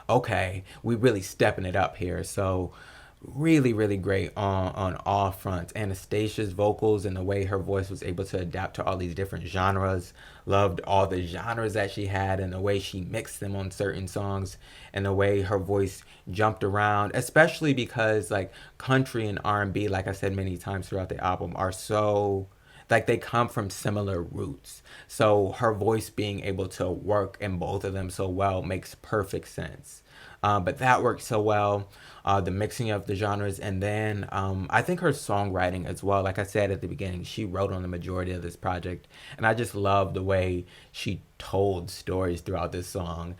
S1: okay, we really stepping it up here. So really really great on all fronts. Anastacia's vocals and the way her voice was able to adapt to all these different genres. Loved all the genres that she had and the way she mixed them on certain songs, and the way her voice jumped around, especially because like country and R&B, like I said many times throughout the album, are so like they come from similar roots. So her voice being able to work in both of them so well makes perfect sense. But that worked so well, the mixing of the genres. And then I think her songwriting as well. Like I said at the beginning, she wrote on the majority of this project. And I just love the way she told stories throughout this song,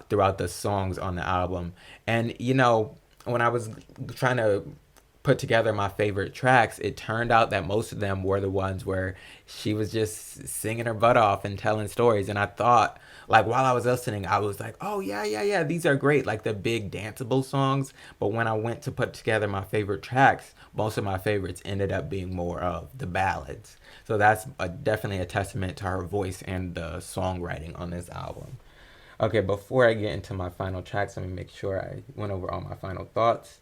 S1: throughout the songs on the album. And, when I was trying to put together my favorite tracks, it turned out that most of them were the ones where she was just singing her butt off and telling stories. And I thought, like, while I was listening, I was like, oh, yeah, these are great, like the big danceable songs. But when I went to put together my favorite tracks, most of my favorites ended up being more of the ballads. So that's definitely a testament to her voice and the songwriting on this album. Okay, before I get into my final tracks, let me make sure I went over all my final thoughts.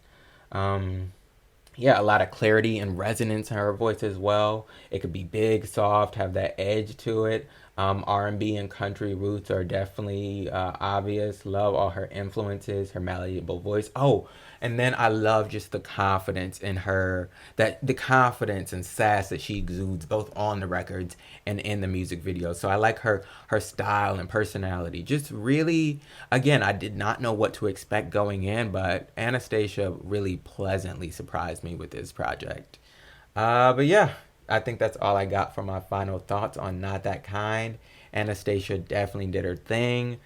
S1: yeah, a lot of clarity and resonance in her voice as well. It could be big, soft, have that edge to it. R&B and country roots are definitely obvious. Love all her influences, her malleable voice. Oh, and then I love just the confidence in her, that the confidence and sass that she exudes both on the records and in the music videos. So I like her style and personality. Just really, again, I did not know what to expect going in, but Anastacia really pleasantly surprised me with this project. But yeah, I think that's all I got for my final thoughts on Not That Kind. Anastacia definitely did her thing.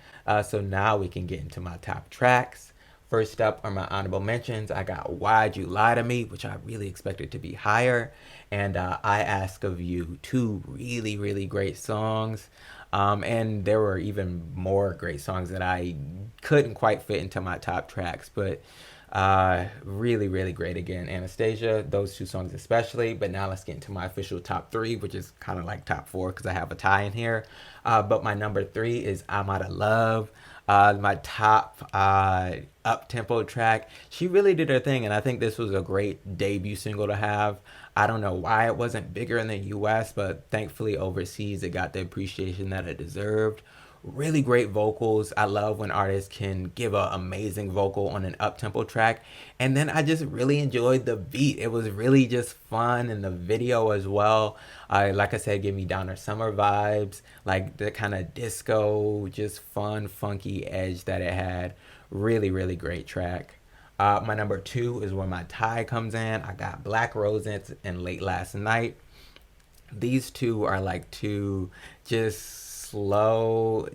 S1: So now we can get into my top tracks. First up are my honorable mentions. I got Why'd You Lie to Me, which I really expected to be higher. And I Ask of You, two really, really great songs. And there were even more great songs that I couldn't quite fit into my top tracks. But really, really great again, Anastacia. Those two songs especially. But now let's get into my official top three, which is kind of like top four because I have a tie in here. But my number three is I'm Outta Love. My top up tempo track. She really did her thing, and I think this was a great debut single to have. I don't know why it wasn't bigger in the US, but thankfully overseas it got the appreciation that it deserved. Really great vocals. I love when artists can give an amazing vocal on an up-tempo track. And then I just really enjoyed the beat. It was really just fun, and the video as well. Like I said, give me Downer Summer vibes, like the kind of disco, just fun, funky edge that it had. Really, really great track. My number two is where my tie comes in. I got Black Roses and Late Last Night. These two are like two just slow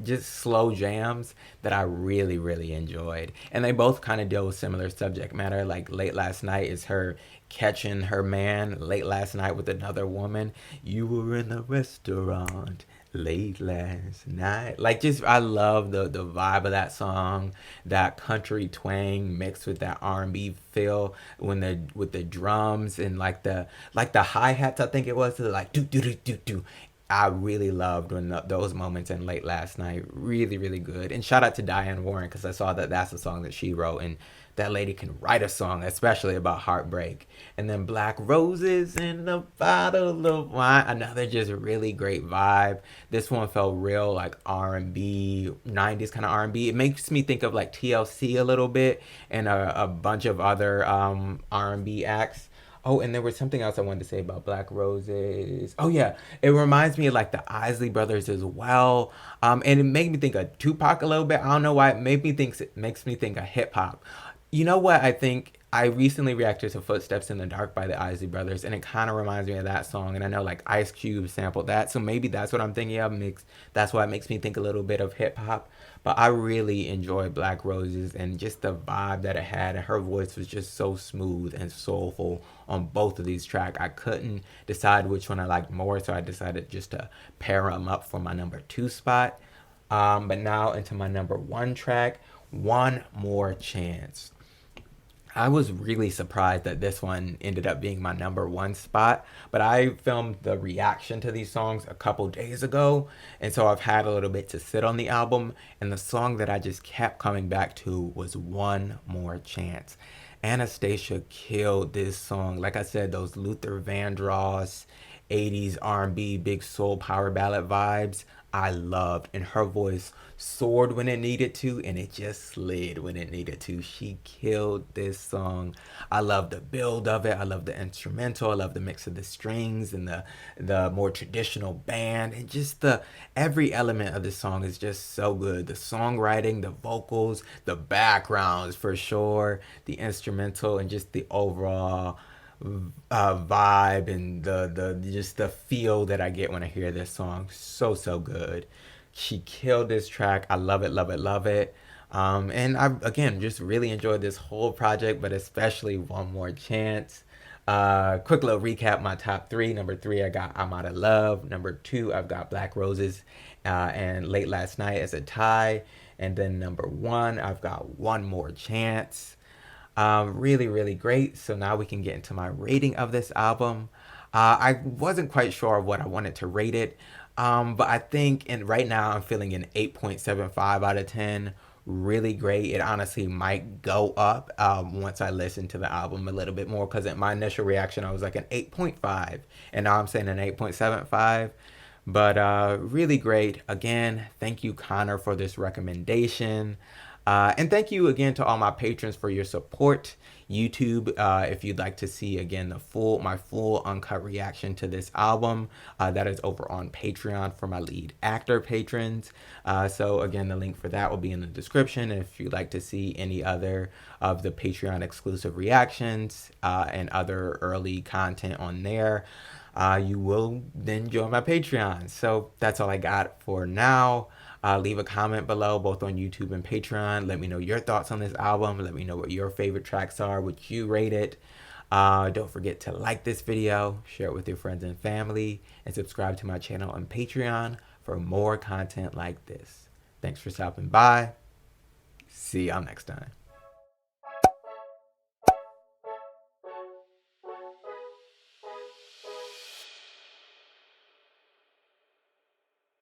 S1: jams that I really, really enjoyed. And they both kind of deal with similar subject matter. Like Late Last Night is her catching her man late last night with another woman. You were in the restaurant late last night. Like, just I love the vibe of that song, that country twang mixed with that R&B feel when the with the drums and like the hi-hats, I think it was, like do do do do do. I really loved when those moments in Late Last Night. Really, really good. And shout out to Dianne Warren because I saw that that's a song that she wrote, and that lady can write a song, especially about heartbreak. And then Black Roses in a Bottle of Wine, another just really great vibe. This one felt real like R&B, 90s kind of R&B. It makes me think of like TLC a little bit, and a bunch of other R&B acts. Oh, and there was something else I wanted to say about Black Roses. Oh yeah, it reminds me of like the Isley Brothers as well. And it made me think of Tupac a little bit. I don't know why it makes me think of hip hop. You know what? I think I recently reacted to Footsteps in the Dark by the Isley Brothers, and it kind of reminds me of that song. And I know like Ice Cube sampled that, so maybe that's what I'm thinking of. That's why it makes me think a little bit of hip hop. But I really enjoyed Black Roses and just the vibe that it had, and her voice was just so smooth and soulful on both of these tracks. I couldn't decide which one I liked more, so I decided just to pair them up for my number two spot. But now into my number one track, One More Chance. I was really surprised that this one ended up being my number one spot, but I filmed the reaction to these songs a couple days ago, and so I've had a little bit to sit on the album, and the song that I just kept coming back to was One More Chance. Anastacia killed this song. Like I said, those Luther Vandross 80s R&B big soul power ballad vibes I loved, and her voice soared when it needed to, and it just slid when it needed to. She killed this song. I love the build of it. I love the instrumental. I love the mix of the strings and the more traditional band, and just the every element of this song is just so good. The songwriting, the vocals, the backgrounds for sure, the instrumental, and just the overall vibe and the just the feel that I get when I hear this song. So so good. She killed this track. I love it, love it, love it. And I again just really enjoyed this whole project, but especially One More Chance. Quick little recap: my top three. Number three, I got I'm Outta Love. Number two, I've got Black Roses and Late Last Night as a tie. And then number one, I've got One More Chance. Really, really great. So now we can get into my rating of this album. I wasn't quite sure what I wanted to rate it, but I think right now I'm feeling an 8.75 out of 10. really great. It honestly might go up once I listen to the album a little bit more, because at my initial reaction I was like an 8.5, and now I'm saying an 8.75. But really great. Again, thank you, Connor, for this recommendation. And thank you again to all my patrons for your support. YouTube, if you'd like to see again my full uncut reaction to this album, that is over on Patreon for my lead actor patrons. So again, the link for that will be in the description. And if you'd like to see any other of the Patreon exclusive reactions and other early content on there, you will then join my Patreon. So that's all I got for now. Leave a comment below, both on YouTube and Patreon. Let me know your thoughts on this album. Let me know what your favorite tracks are, what you rate it. Don't forget to like this video, share it with your friends and family, and subscribe to my channel on Patreon for more content like this. Thanks for stopping by. See y'all next time.